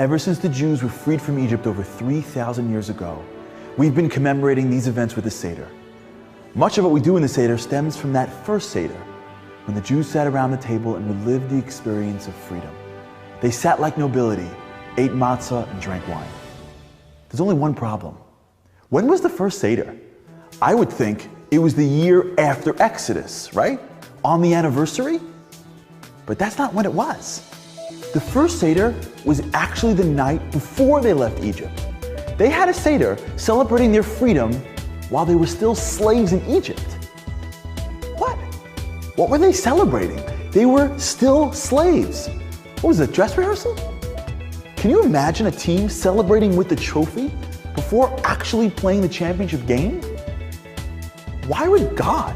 Ever since the Jews were freed from Egypt over 3,000 years ago, we've been commemorating these events with the Seder. Much of what we do in the Seder stems from that First Seder, when the Jews sat around the table and relived the experience of freedom. They sat like nobility, ate matzah, and drank wine. There's only one problem. When was the First Seder? I would think it was the year after Exodus, right? On the anniversary? But that's not when it was. The First Seder was actually the night before they left Egypt. They had a Seder celebrating their freedom while they were still slaves in Egypt. What? What were they celebrating? They were still slaves. What was it, dress rehearsal? Can you imagine a team celebrating with the trophy before actually playing the championship game? Why would God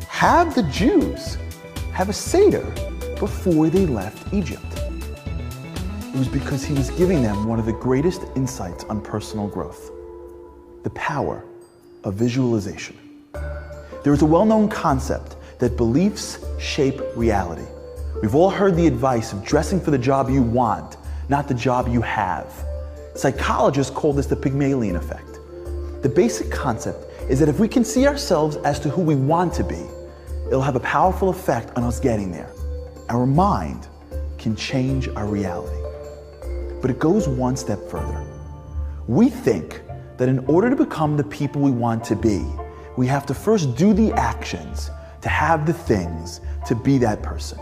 have the Jews have a Seder before they left Egypt? It was because he was giving them one of the greatest insights on personal growth, the power of visualization. There is a well-known concept that beliefs shape reality. We've all heard the advice of dressing for the job you want, not the job you have. Psychologists call this the Pygmalion effect. The basic concept is that if we can see ourselves as to who we want to be, it'll have a powerful effect on us getting there. Our mind can change our reality. But it goes one step further. We think that in order to become the people we want to be, we have to first do the actions to have the things to be that person.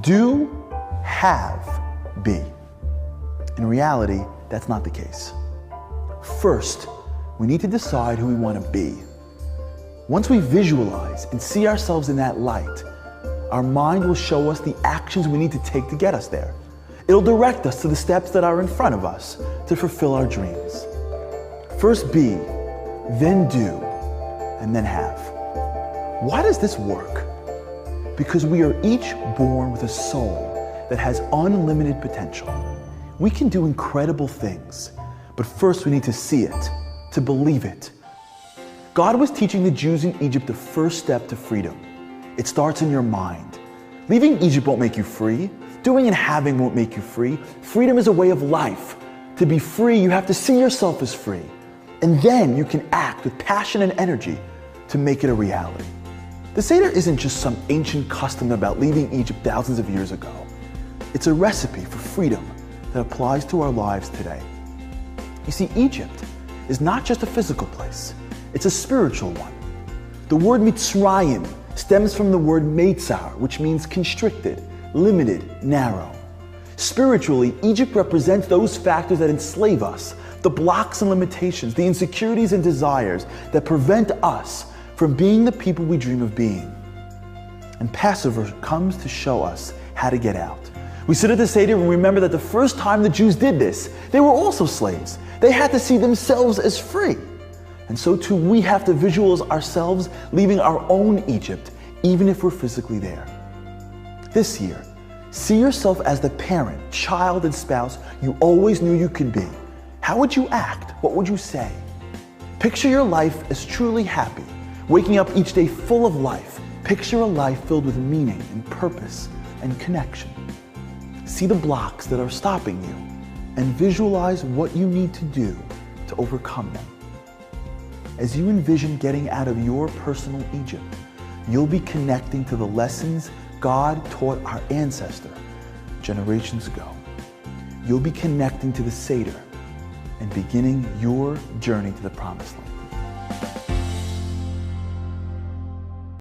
Do, have, be. In reality, that's not the case. First, we need to decide who we want to be. Once we visualize and see ourselves in that light, our mind will show us the actions we need to take to get us there. It'll direct us to the steps that are in front of us to fulfill our dreams. First be, then do, and then have. Why does this work? Because we are each born with a soul that has unlimited potential. We can do incredible things, but first we need to see it, to believe it. God was teaching the Jews in Egypt the first step to freedom. It starts in your mind. Leaving Egypt won't make you free. Doing and having won't make you free. Freedom is a way of life. To be free, you have to see yourself as free. And then you can act with passion and energy to make it a reality. The Seder isn't just some ancient custom about leaving Egypt thousands of years ago. It's a recipe for freedom that applies to our lives today. You see, Egypt is not just a physical place. It's a spiritual one. The word Mitzrayim stems from the word Meitzar, which means constricted, limited, narrow. Spiritually, Egypt represents those factors that enslave us, the blocks and limitations, the insecurities and desires that prevent us from being the people we dream of being. And Passover comes to show us how to get out. We sit at the Seder and remember that the first time the Jews did this, they were also slaves. They had to see themselves as free. And so too, we have to visualize ourselves leaving our own Egypt, even if we're physically there. This year, see yourself as the parent, child, and spouse you always knew you could be. How would you act? What would you say? Picture your life as truly happy, waking up each day full of life. Picture a life filled with meaning and purpose and connection. See the blocks that are stopping you and visualize what you need to do to overcome them. As you envision getting out of your personal Egypt, you'll be connecting to the lessons God taught our ancestor generations ago. You'll be connecting to the Seder and beginning your journey to the Promised Land.